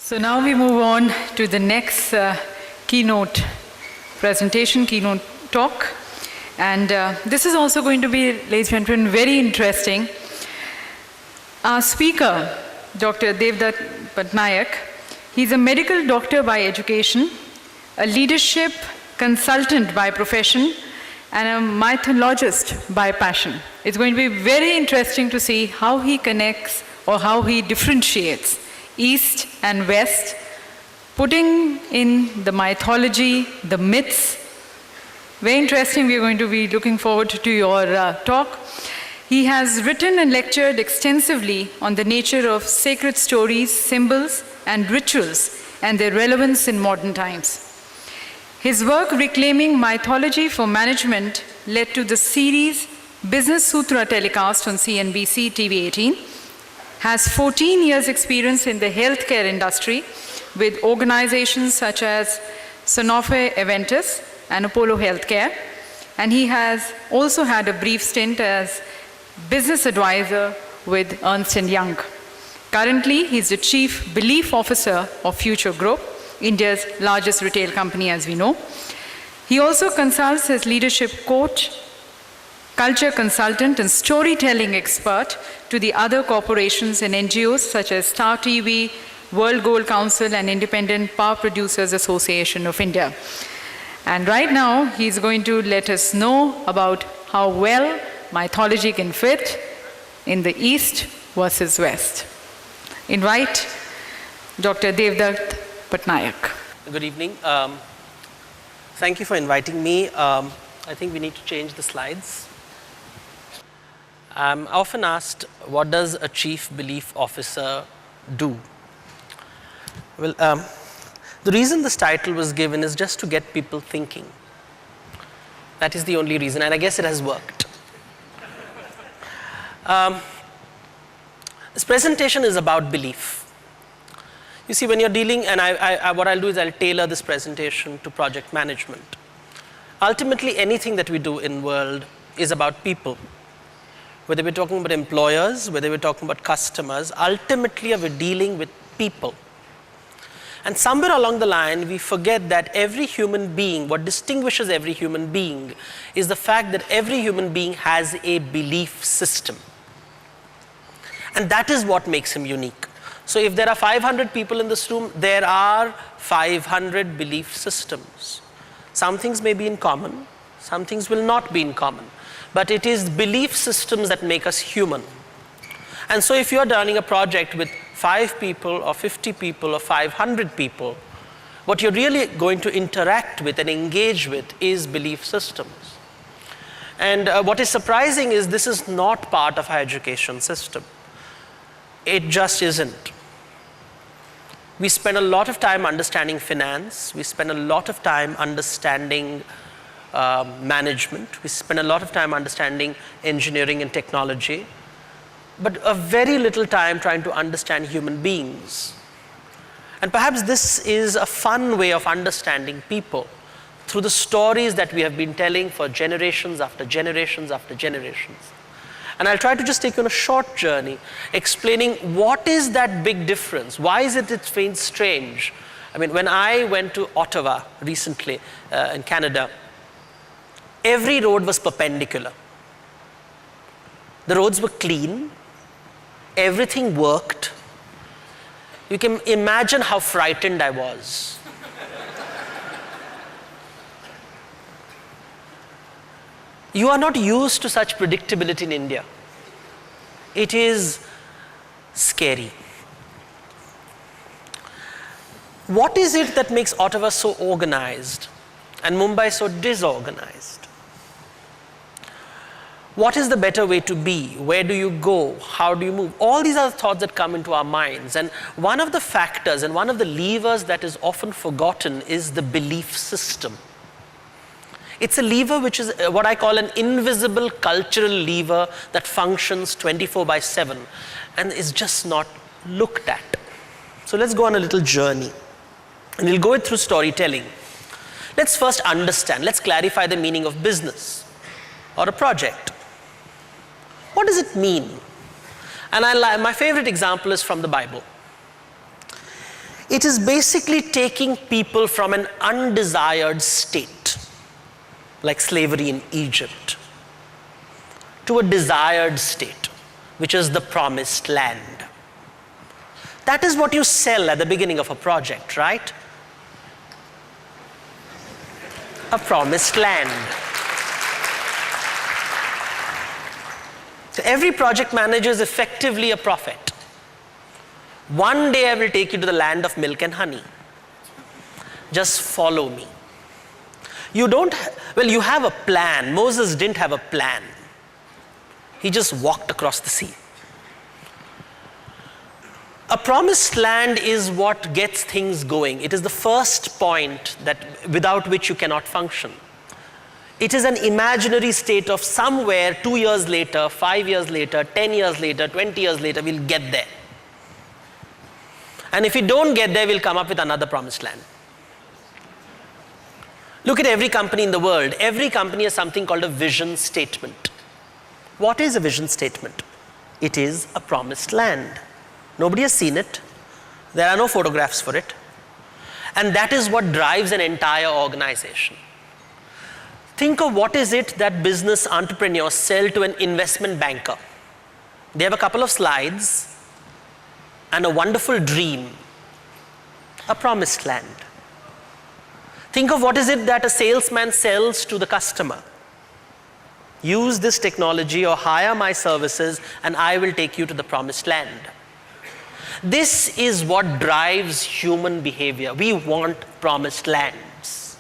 So now we move on to the next keynote presentation, keynote talk. And this is also going to be, ladies and gentlemen, very interesting. Our speaker, Dr. Devdutt Pattanaik, he's a medical doctor by education, a leadership consultant by profession, and a mythologist by passion. It's going to be very interesting to see how he connects or how he differentiates East and West, putting in the mythology, the myths. Very interesting. We're going to be looking forward to your talk. He has written and lectured extensively on the nature of sacred stories, symbols, and rituals, and their relevance in modern times. His work reclaiming mythology for management led to the series Business Sutra telecast on CNBC TV 18. Has 14 years experience in the healthcare industry with organizations such as Sanofi Aventis and Apollo Healthcare. And he has also had a brief stint as business advisor with Ernst & Young. Currently, he's the Chief Belief Officer of Future Group, India's largest retail company, as we know. He also consults as leadership coach, culture consultant, and storytelling expert to the other corporations and NGOs such as Star TV, World Gold Council, and Independent Power Producers Association of India. And right now, he's going to let us know about how well mythology can fit in the East versus West. Invite Dr. Devdutt Pattanaik. Good evening. Thank you for inviting me. I think we need to change the slides. I'm often asked, what does a chief belief officer do? Well, the reason this title was given is just to get people thinking. That is the only reason, and I guess it has worked. This presentation is about belief. You see, when you're dealing, and what I'll do is I'll tailor this presentation to project management. Ultimately, anything that we do in the world is about people. Whether we're talking about employers, whether we're talking about customers, ultimately we're dealing with people. And somewhere along the line, we forget that every human being, what distinguishes every human being is the fact that every human being has a belief system. And that is what makes him unique. So if there are 500 people in this room, there are 500 belief systems. Some things may be in common, some things will not be in common. But it is belief systems that make us human. And so if you're running a project with 5 people or 50 people or 500 people, what you're really going to interact with and engage with is belief systems. And what is surprising is this is not part of our education system. It just isn't. We spend a lot of time understanding finance. We spend a lot of time understanding management. We spend a lot of time understanding engineering and technology, but a very little time trying to understand human beings. And perhaps this is a fun way of understanding people through the stories that we have been telling for generations after generations after generations. And I'll try to just take you on a short journey explaining what is that big difference. Why is it feels strange? I mean, when I went to Ottawa recently in Canada, every road was perpendicular. The roads were clean. Everything worked. You can imagine how frightened I was. You are not used to such predictability in India. It is scary. What is it that makes Ottawa so organized and Mumbai so disorganized? What is the better way to be? Where do you go? How do you move? All these are the thoughts that come into our minds. And one of the factors and one of the levers that is often forgotten is the belief system. It's a lever which is what I call an invisible cultural lever that functions 24/7 and is just not looked at. So let's go on a little journey. And we'll go it through storytelling. Let's first understand, let's clarify the meaning of business or a project. What does it mean? And my favorite example is from the Bible. It is basically taking people from an undesired state, like slavery in Egypt, to a desired state, which is the promised land. That is what you sell at the beginning of a project, right? A promised land. So every project manager is effectively a prophet. One day I will take you to the land of milk and honey. Just follow me. You have a plan. Moses didn't have a plan. He just walked across the sea. A promised land is what gets things going. It is the first point without which you cannot function. It is an imaginary state of somewhere 2 years later, 5 years later, 10 years later, 20 years later, we'll get there. And if we don't get there, we'll come up with another promised land. Look at every company in the world. Every company has something called a vision statement. What is a vision statement? It is a promised land. Nobody has seen it. There are no photographs for it. And that is what drives an entire organization. Think of what is it that business entrepreneurs sell to an investment banker. They have a couple of slides and a wonderful dream, a promised land. Think of what is it that a salesman sells to the customer. Use this technology or hire my services and I will take you to the promised land. This is what drives human behavior. We want promised lands.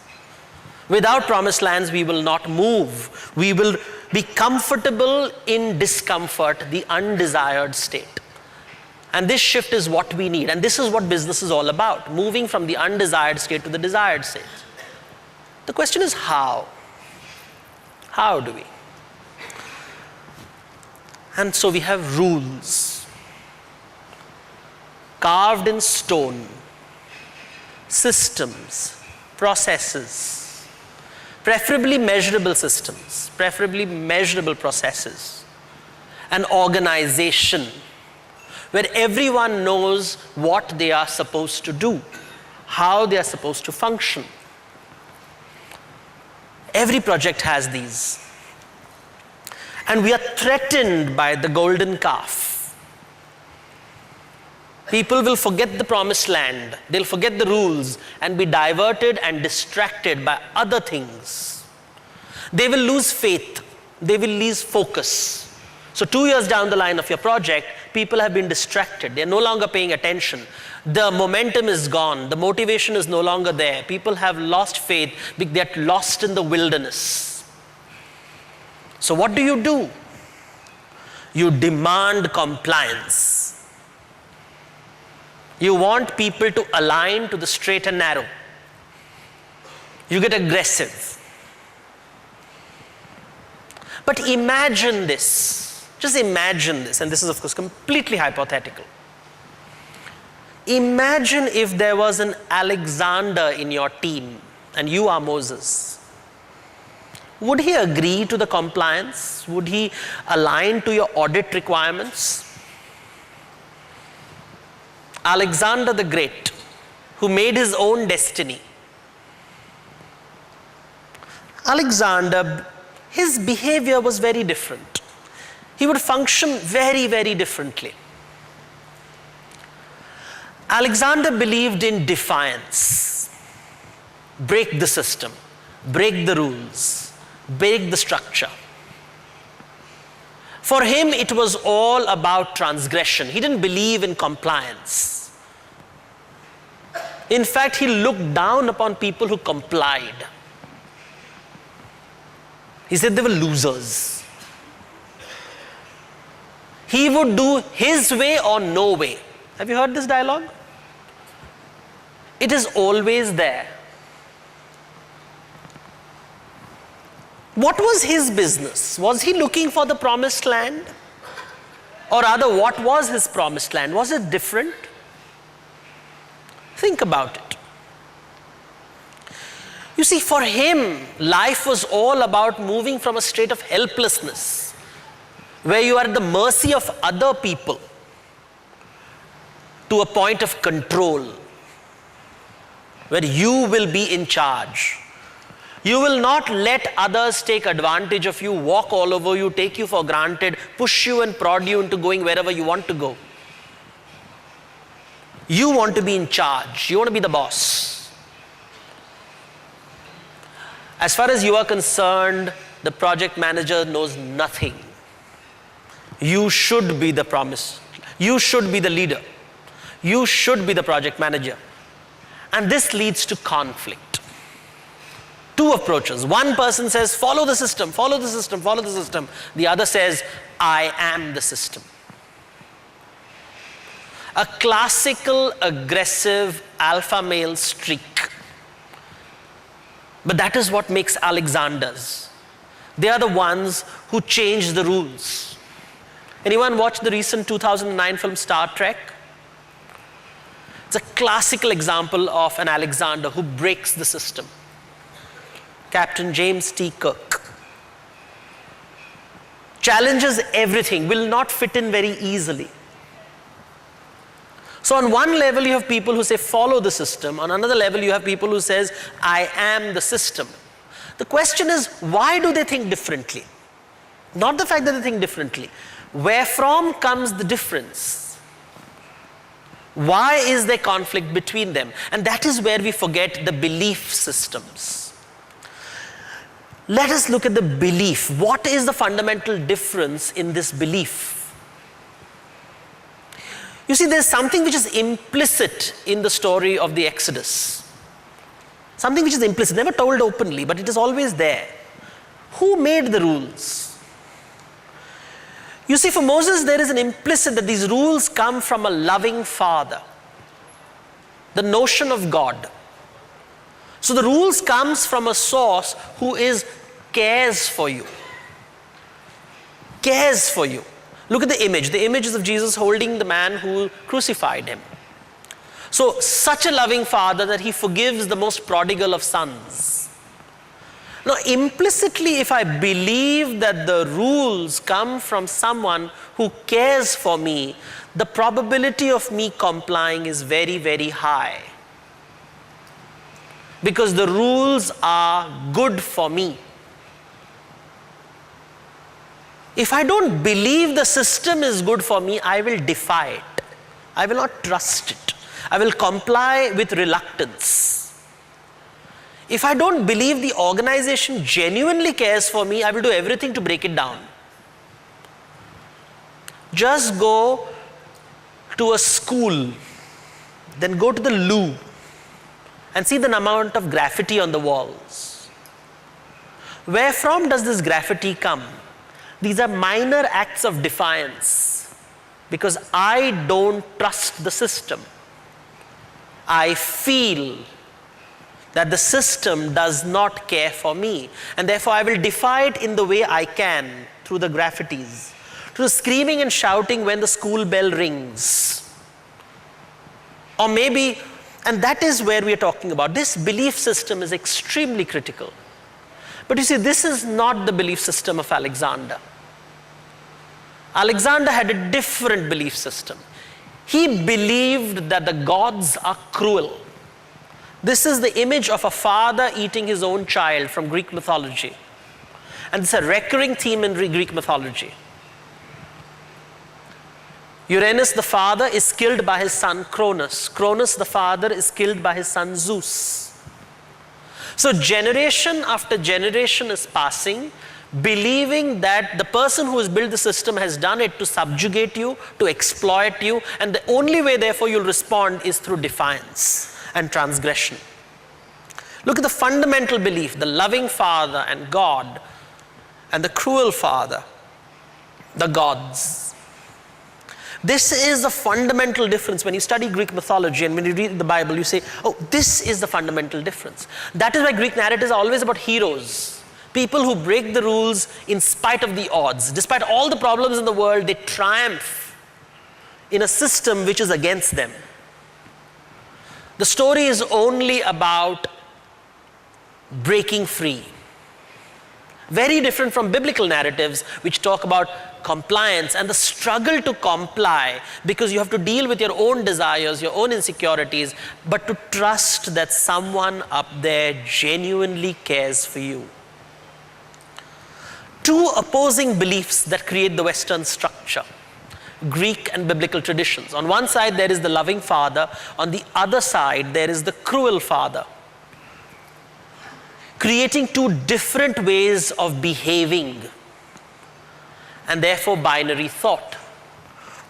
Without promised lands, we will not move. We will be comfortable in discomfort, the undesired state. And this shift is what we need. And this is what business is all about, moving from the undesired state to the desired state. The question is how? How do we? And so we have rules carved in stone, systems, processes, preferably measurable systems, preferably measurable processes, an organization where everyone knows what they are supposed to do, how they are supposed to function. Every project has these. And we are threatened by the golden calf. People will forget the promised land, they'll forget the rules and be diverted and distracted by other things. They will lose faith, they will lose focus. So 2 years down the line of your project, people have been distracted, they're no longer paying attention. The momentum is gone, the motivation is no longer there. People have lost faith, they get lost in the wilderness. So what do? You demand compliance. You want people to align to the straight and narrow. You get aggressive. But imagine this. Just imagine this, and this is of course completely hypothetical. Imagine if there was an Alexander in your team and you are Moses. Would he agree to the compliance? Would he align to your audit requirements? Alexander the Great, who made his own destiny. Alexander, his behavior was very different. He would function very, very differently. Alexander believed in defiance. Break the system, break the rules, break the structure. For him, it was all about transgression. He didn't believe in compliance. In fact, he looked down upon people who complied. He said they were losers. He would do his way or no way. Have you heard this dialogue? It is always there. What was his business? Was he looking for the promised land? Or rather, what was his promised land? Was it different? Think about it. You see, for him, life was all about moving from a state of helplessness, where you are at the mercy of other people, to a point of control, where you will be in charge. You will not let others take advantage of you, walk all over you, take you for granted, push you and prod you into going wherever you want to go. You want to be in charge. You want to be the boss. As far as you are concerned, the project manager knows nothing. You should be the promise. You should be the leader. You should be the project manager. And this leads to conflict. Two approaches. One person says, follow the system, follow the system, follow the system. The other says, I am the system. A classical, aggressive, alpha male streak. But that is what makes Alexanders. They are the ones who change the rules. Anyone watch the recent 2009 film Star Trek? It's a classical example of an Alexander who breaks the system. Captain James T. Kirk. Challenges everything, will not fit in very easily. So on one level you have people who say follow the system. On another level you have people who says I am the system. The question is, why do they think differently? Not the fact that they think differently. Where from comes the difference? Why is there conflict between them? And that is where we forget the belief systems. Let us look at the belief. What is the fundamental difference in this belief? You see, there's something which is implicit in the story of the Exodus. Something which is implicit, never told openly, but it is always there. Who made the rules? You see, for Moses, there is an implicit that these rules come from a loving father. The notion of God. So the rules comes from a source who cares for you. Cares for you. Look at the image. The image is of Jesus holding the man who crucified him. So such a loving father that he forgives the most prodigal of sons. Now implicitly, if I believe that the rules come from someone who cares for me, the probability of me complying is very, very high. Because the rules are good for me. If I don't believe the system is good for me, I will defy it. I will not trust it. I will comply with reluctance. If I don't believe the organization genuinely cares for me, I will do everything to break it down. Just go to a school, then go to the loo, and see the amount of graffiti on the walls. Where from does this graffiti come? These are minor acts of defiance because I don't trust the system. I feel that the system does not care for me, and therefore I will defy it in the way I can, through the graffitis, through screaming and shouting when the school bell rings. Or maybe, and that is where we are talking about, this belief system is extremely critical. But you see, this is not the belief system of Alexander. Alexander had a different belief system. He believed that the gods are cruel. This is the image of a father eating his own child from Greek mythology. And it's a recurring theme in Greek mythology. Uranus the father is killed by his son Cronus. Cronus the father is killed by his son Zeus. So generation after generation is passing, believing that the person who has built the system has done it to subjugate you, to exploit you, and the only way therefore you'll respond is through defiance and transgression. Look at the fundamental belief, the loving father and God, and the cruel father, the gods. This is the fundamental difference. When you study Greek mythology and when you read the Bible, you say, oh, this is the fundamental difference. That is why Greek narratives are always about heroes. People who break the rules in spite of the odds. Despite all the problems in the world, they triumph in a system which is against them. The story is only about breaking free. Very different from biblical narratives which talk about compliance and the struggle to comply because you have to deal with your own desires, your own insecurities, but to trust that someone up there genuinely cares for you. Two opposing beliefs that create the Western structure, Greek and biblical traditions. On one side there is the loving father, on the other side there is the cruel father, creating two different ways of behaving and therefore binary thought.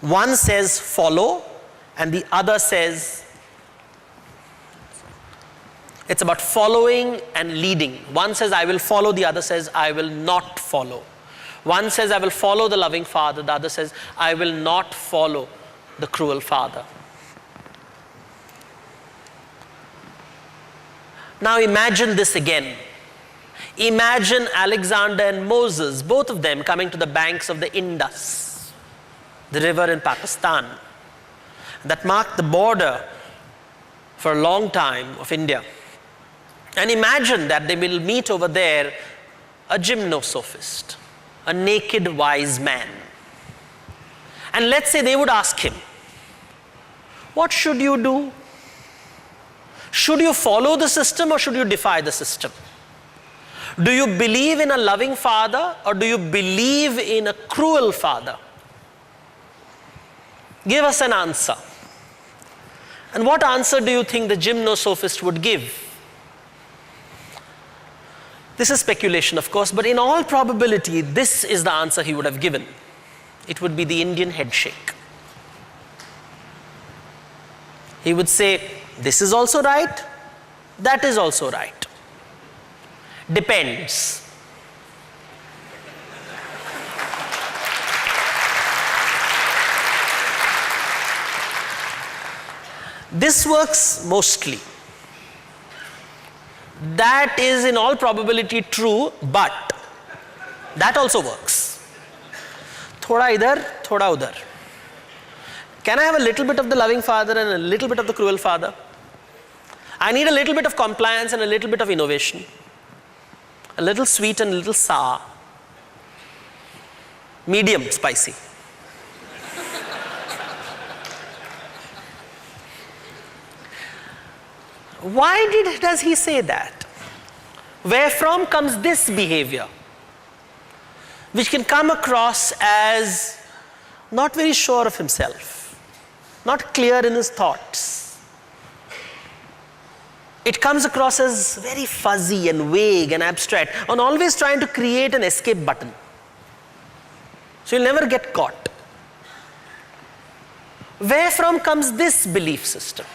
One says follow and the other says it's about following and leading. One says I will follow, the other says I will not follow. One says I will follow the loving father, the other says I will not follow the cruel father. Now imagine this again. Imagine Alexander and Moses, both of them coming to the banks of the Indus, the river in Pakistan, that marked the border for a long time of India. And imagine that they will meet over there a gymnosophist, a naked wise man. And let's say they would ask him, what should you do? Should you follow the system or should you defy the system? Do you believe in a loving father or do you believe in a cruel father? Give us an answer. And what answer do you think the gymnosophist would give? This is speculation, of course, but in all probability, this is the answer he would have given. It would be the Indian headshake. He would say, this is also right, that is also right. Depends. This works mostly. That is in all probability true, but that also works. Thoda idhar, thoda udhar. Can I have a little bit of the loving father and a little bit of the cruel father? I need a little bit of compliance and a little bit of innovation. A little sweet and a little sour. Medium spicy. Why does he say that? Where from comes this behavior? Which can come across as not very sure of himself, not clear in his thoughts. It comes across as very fuzzy and vague and abstract, and always trying to create an escape button. So you'll never get caught. Where from comes this belief system?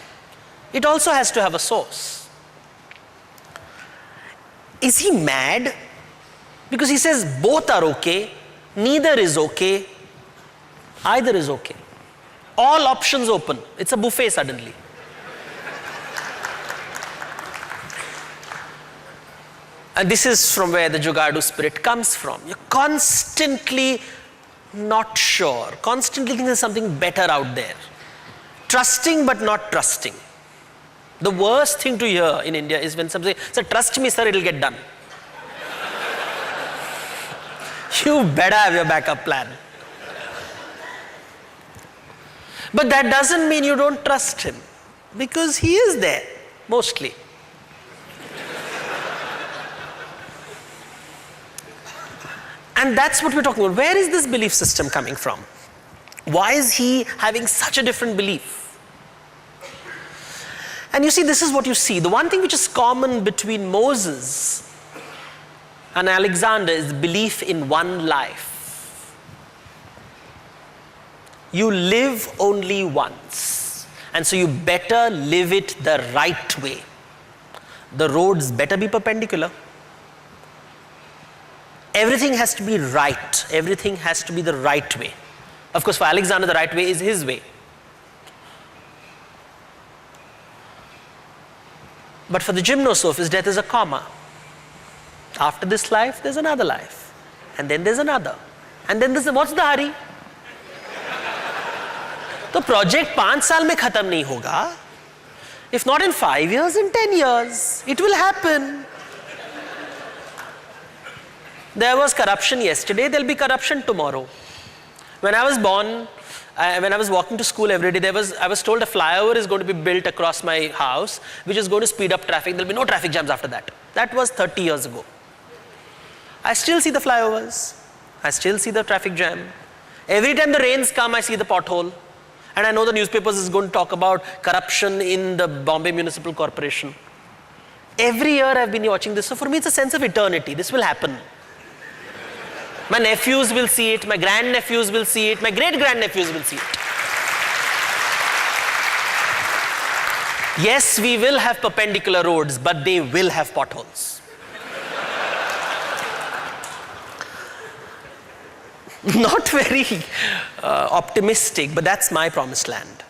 It also has to have a source. Is he mad? Because he says both are okay, neither is okay, either is okay. All options open. It's a buffet suddenly. And this is from where the Jugadu spirit comes from. You're constantly not sure, constantly thinking there's something better out there. Trusting but not trusting. The worst thing to hear in India is when somebody says, trust me sir, it'll get done. You better have your backup plan. But that doesn't mean you don't trust him, because he is there, mostly. And that's what we're talking about. Where is this belief system coming from? Why is he having such a different belief? And you see, this is what you see. The one thing which is common between Moses and Alexander is belief in one life. You live only once, and so you better live it the right way. The roads better be perpendicular. Everything has to be right. Everything has to be the right way. Of course, for Alexander, the right way is his way. But for the gymnosophist, death is a comma. After this life, there's another life. And then there's another. And then there's, what's the hurry? The project 5 साल में खत्म नहीं होगा. If not in 5 years, in 10 years, it will happen. There was corruption yesterday, there'll be corruption tomorrow. When I was born, when I was walking to school every day, I was told a flyover is going to be built across my house, which is going to speed up traffic. There will be no traffic jams after that. That was 30 years ago. I still see the flyovers. I still see the traffic jam. Every time the rains come, I see the pothole. And I know the newspapers is going to talk about corruption in the Bombay Municipal Corporation. Every year I've been watching this. So for me, it's a sense of eternity. This will happen. My nephews will see it. My grandnephews will see it. My great-grandnephews will see it. Yes, we will have perpendicular roads, but they will have potholes. Not very optimistic, but that's my promised land.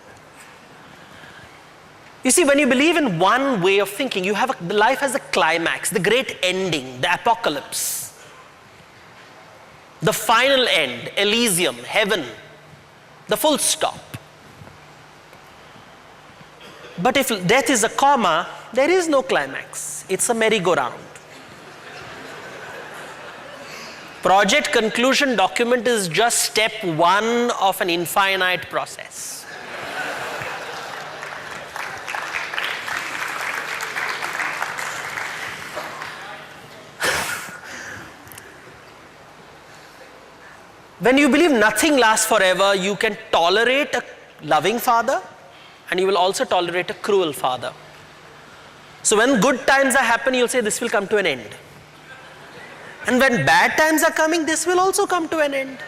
You see, when you believe in one way of thinking, you have life has a climax, the great ending, the apocalypse, the final end, Elysium, heaven, the full stop. But if death is a comma, there is no climax. It's a merry-go-round. Project conclusion document is just step one of an infinite process. When you believe nothing lasts forever, you can tolerate a loving father, and you will also tolerate a cruel father. So when good times are happening, you'll say this will come to an end. And when bad times are coming, this will also come to an end.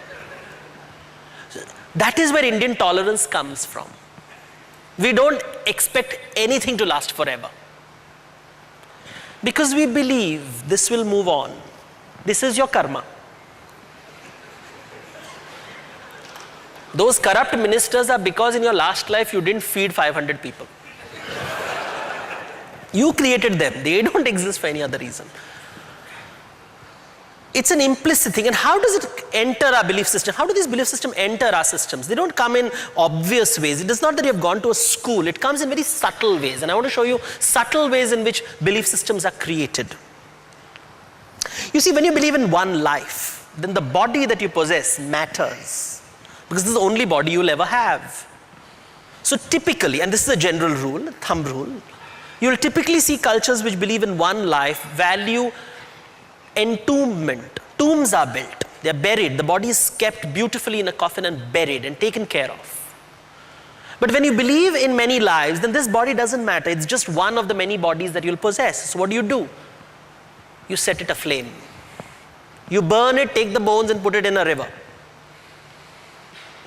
That is where Indian tolerance comes from. We don't expect anything to last forever. Because we believe this will move on. This is your karma. Those corrupt ministers are because in your last life you didn't feed 500 people. You created them. They don't exist for any other reason. It's an implicit thing. And how does it enter our belief system? How do these belief systems enter our systems? They don't come in obvious ways. It is not that you have gone to a school. It comes in very subtle ways. And I want to show you subtle ways in which belief systems are created. You see, when you believe in one life, then the body that you possess matters. Because this is the only body you'll ever have. So typically, and this is a general rule, a thumb rule, you'll typically see cultures which believe in one life value entombment. Tombs are built. They are buried. The body is kept beautifully in a coffin and buried and taken care of. But when you believe in many lives, then this body doesn't matter. It's just one of the many bodies that you'll possess. So what do? You set it aflame. You burn it, take the bones and put it in a river.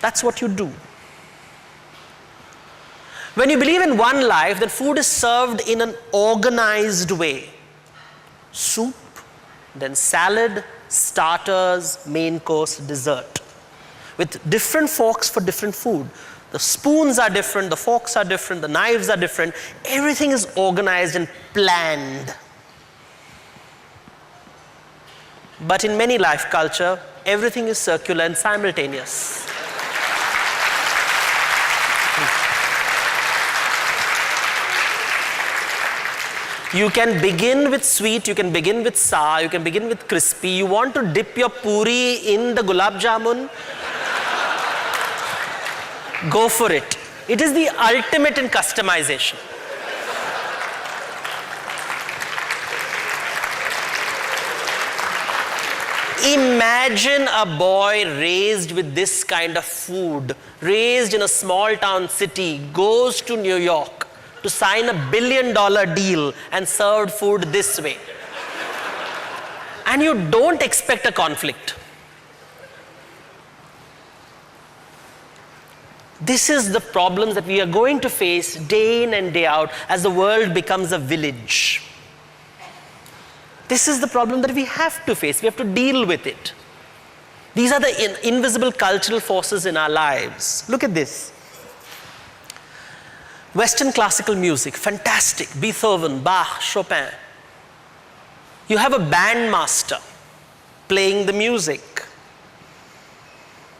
That's what you do. When you believe in one life, then food is served in an organized way. Soup, then salad, starters, main course, dessert. With different forks for different food. The spoons are different, the forks are different, the knives are different. Everything is organized and planned. But in many life culture, everything is circular and simultaneous. You can begin with sweet, you can begin with sour, you can begin with crispy. You want to dip your puri in the gulab jamun? Go for it. It is the ultimate in customization. Imagine a boy raised with this kind of food, raised in a small town city, goes to New York to sign a $1 billion deal and served food this way. And you don't expect a conflict. This is the problems that we are going to face day in and day out as the world becomes a village. This is the problem that we have to face. We have to deal with it. These are the invisible cultural forces in our lives. Look at this. Western classical music, fantastic. Beethoven, Bach, Chopin. You have a bandmaster playing the music.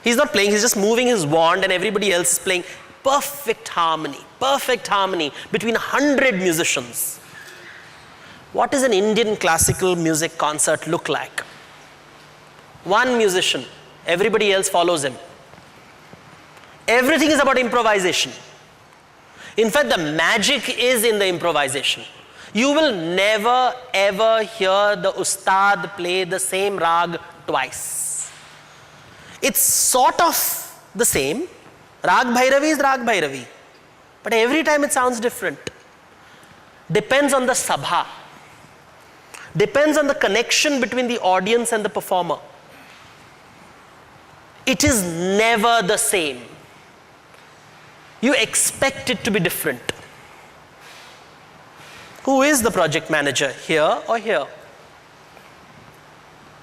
He's not playing, he's just moving his wand and everybody else is playing. Perfect harmony between 100 musicians. What does an Indian classical music concert look like? One musician, everybody else follows him. Everything is about improvisation. In fact, the magic is in the improvisation. You will never ever hear the ustad play the same rag twice. It's sort of the same. Rag Bhairavi is Rag Bhairavi. But every time it sounds different. Depends on the sabha. Depends on the connection between the audience and the performer. It is never the same. You expect it to be different. Who is the project manager, here or here?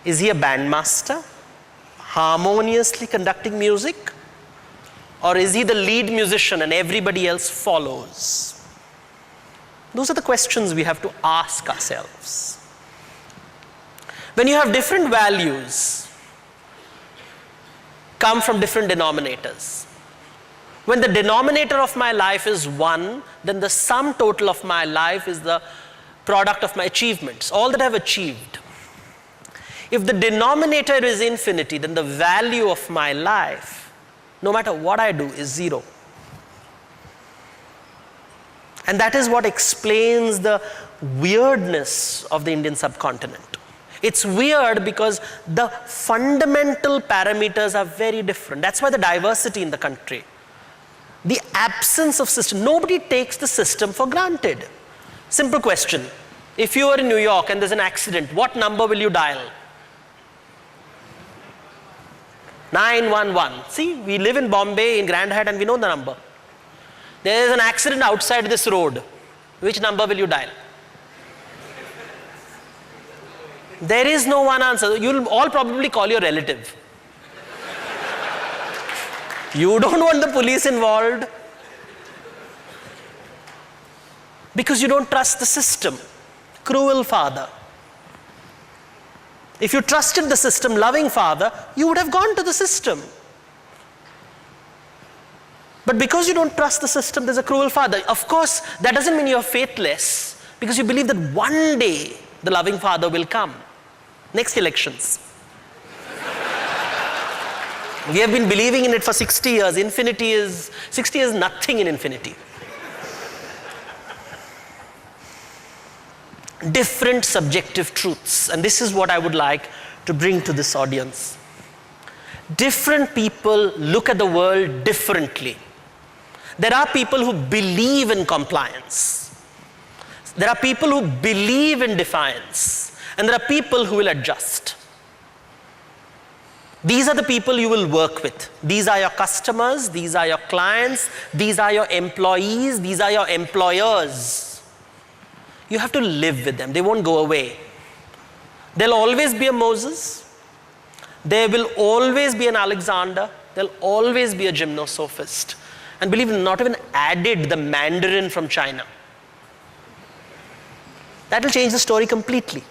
Is he a bandmaster, harmoniously conducting music? Or is he the lead musician and everybody else follows? Those are the questions we have to ask ourselves. When you have different values, come from different denominators. When the denominator of my life is 1, then the sum total of my life is the product of my achievements, all that I've achieved. If the denominator is infinity, then the value of my life, no matter what I do, is 0. And that is what explains the weirdness of the Indian subcontinent. It's weird because the fundamental parameters are very different. That's why the diversity in the country. The absence of system. Nobody takes the system for granted. Simple question. If you are in New York and there's an accident, what number will you dial? 911. See, we live in Bombay, in Grand Hyatt, and we know the number. There is an accident outside this road. Which number will you dial? There is no one answer. You'll all probably call your relative. You don't want the police involved because you don't trust the system. Cruel father. If you trusted the system, loving father, you would have gone to the system. But because you don't trust the system, there's a cruel father. Of course, that doesn't mean you're faithless, because you believe that one day the loving father will come. Next elections. We have been believing in it for 60 years. 60 years nothing in infinity. Different subjective truths. And this is what I would like to bring to this audience. Different people look at the world differently. There are people who believe in compliance. There are people who believe in defiance. And there are people who will adjust. These are the people you will work with. These are your customers, these are your clients, these are your employees, these are your employers. You have to live with them. They won't go away. There'll always be a Moses. There will always be an Alexander. There'll always be a gymnosophist. And believe me, not even added the Mandarin from China. That will change the story completely.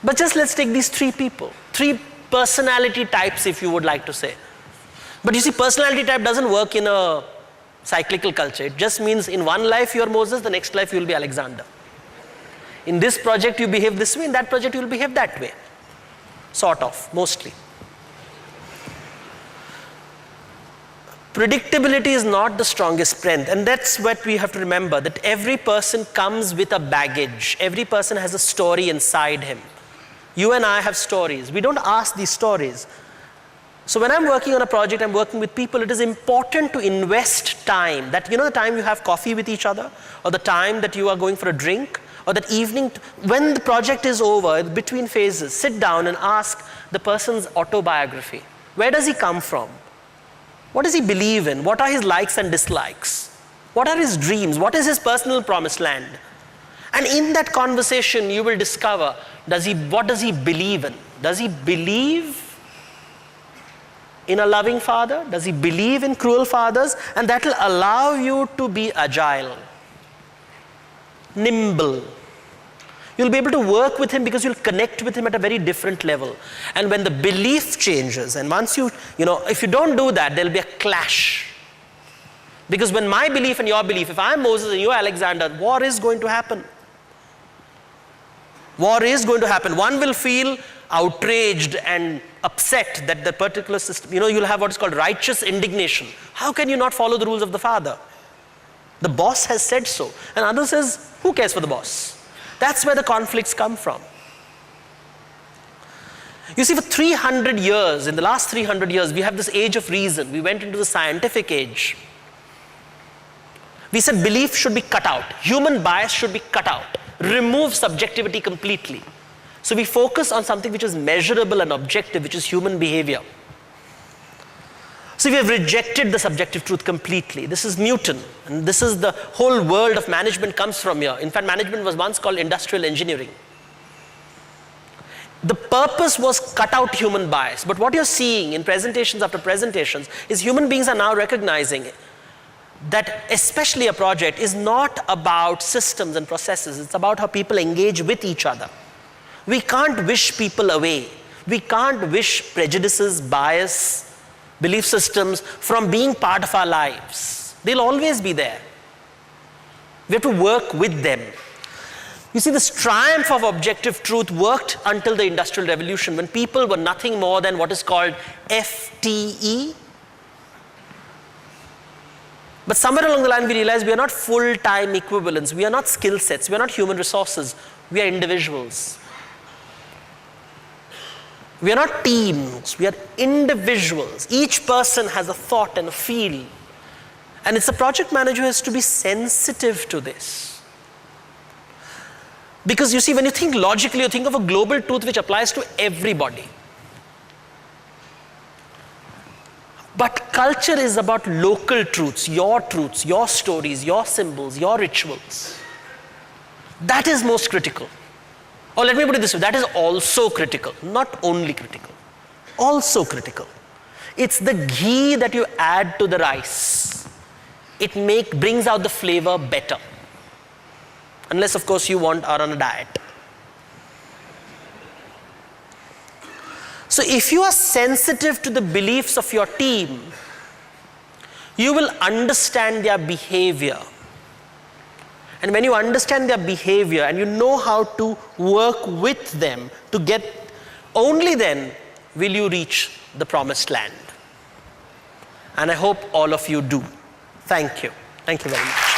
But just let's take these 3 people. 3 personality types, if you would like to say. But you see, personality type doesn't work in a cyclical culture. It just means in one life you're Moses, the next life you'll be Alexander. In this project you behave this way, in that project you'll behave that way. Sort of, mostly. Predictability is not the strongest strength, and that's what we have to remember, that every person comes with a baggage. Every person has a story inside him. You and I have stories. We don't ask these stories. So when I'm working on a project, I'm working with people, it is important to invest time. That, you know, the time you have coffee with each other, or the time that you are going for a drink, or that evening, when the project is over, between phases, sit down and ask the person's autobiography. Where does he come from? What does he believe in? What are his likes and dislikes? What are his dreams? What is his personal promised land? And in that conversation, you will discover, what does he believe in? Does he believe in a loving father? Does he believe in cruel fathers? And that will allow you to be agile, nimble. You'll be able to work with him because you'll connect with him at a very different level. And when the belief changes, and once if you don't do that, there'll be a clash. Because when my belief and your belief, if I'm Moses and you're Alexander, war is going to happen. War is going to happen. One will feel outraged and upset that the particular system, you'll have what is called righteous indignation. How can you not follow the rules of the father? The boss has said so. And others says, who cares for the boss? That's where the conflicts come from. You see, for 300 years, in the last 300 years, we have this age of reason. We went into the scientific age. We said belief should be cut out. Human bias should be cut out. Remove subjectivity completely. So we focus on something which is measurable and objective, which is human behavior. So we have rejected the subjective truth completely. This is Newton, and this is the whole world of management comes from here. In fact, management was once called industrial engineering. The purpose was cut out human bias. But what you're seeing in presentations after presentations is human beings are now recognizing that especially a project is not about systems and processes. It's about how people engage with each other. We can't wish people away. We can't wish prejudices, bias, belief systems from being part of our lives. They'll always be there. We have to work with them. You see, this triumph of objective truth worked until the Industrial Revolution, when people were nothing more than what is called FTE. But somewhere along the line, we realized we are not full-time equivalents. We are not skill sets. We are not human resources. We are individuals. We are not teams. We are individuals. Each person has a thought and a feel. And it's the project manager who has to be sensitive to this. Because you see, when you think logically, you think of a global truth which applies to everybody. But culture is about local truths, your stories, your symbols, your rituals. That is most critical. Or let me put it this way, that is also critical, not only critical, also critical. It's the ghee that you add to the rice. It brings out the flavor better. Unless, of course, you are on a diet. So if you are sensitive to the beliefs of your team, you will understand their behavior. And when you understand their behavior and you know how to work with them to get, only then will you reach the promised land. And I hope all of you do. Thank you. Thank you very much.